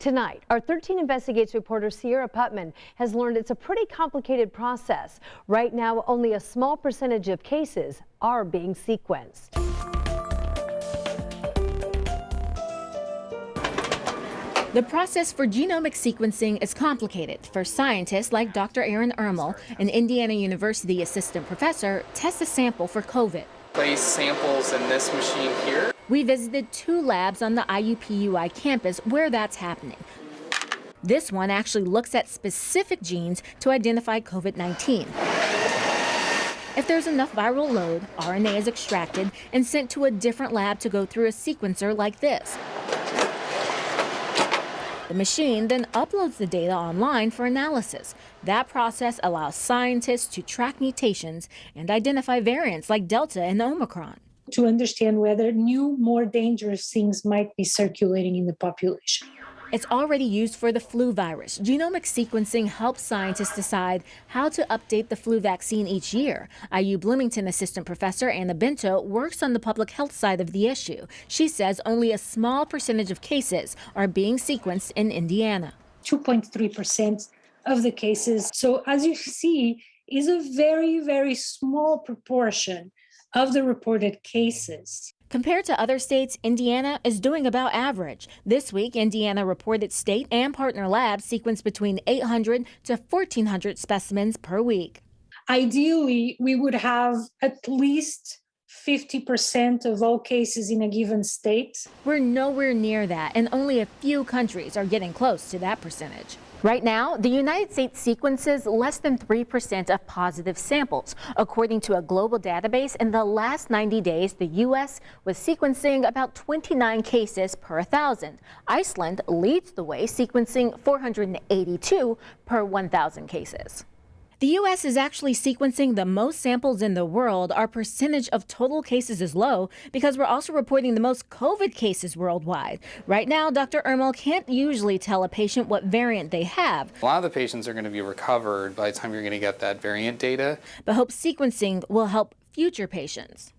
Tonight, our 13 Investigates reporter Cierra Putnam has learned it's a pretty complicated process. Right now, only a small percentage of cases are being sequenced. The process for genomic sequencing is complicated. For scientists like Dr. Aaron Ermel, an Indiana University assistant professor, test a sample for COVID. Place samples in this machine here. We visited 2 labs on the IUPUI campus where that's happening. This one actually looks at specific genes to identify COVID-19. If there's enough viral load, RNA is extracted and sent to a different lab to go through a sequencer like this. The machine then uploads the data online for analysis. That process allows scientists to track mutations and identify variants like Delta and Omicron. To understand whether new, more dangerous things might be circulating in the population. It's already used for the flu virus. Genomic sequencing helps scientists decide how to update the flu vaccine each year. IU Bloomington assistant professor Anna Bento works on the public health side of the issue. She says only a small percentage of cases are being sequenced in Indiana. 2.3% of the cases. So as you see, is a very, very small proportion of the reported cases. Compared to other states, Indiana is doing about average. This week, Indiana reported state and partner labs sequenced between 800 to 1,400 specimens per week. Ideally, we would have at least 50% of all cases in a given state. We're nowhere near that, and only a few countries are getting close to that percentage. Right now, the United States sequences less than 3% of positive samples. According to a global database, in the last 90 days, the U.S. was sequencing about 29 cases per 1,000. Iceland leads the way, sequencing 482 per 1,000 cases. The U.S. is actually sequencing the most samples in the world. Our percentage of total cases is low because we're also reporting the most COVID cases worldwide. Right now, Dr. Ermel can't usually tell a patient what variant they have. A lot of the patients are going to be recovered by the time you're going to get that variant data. But hopes sequencing will help future patients.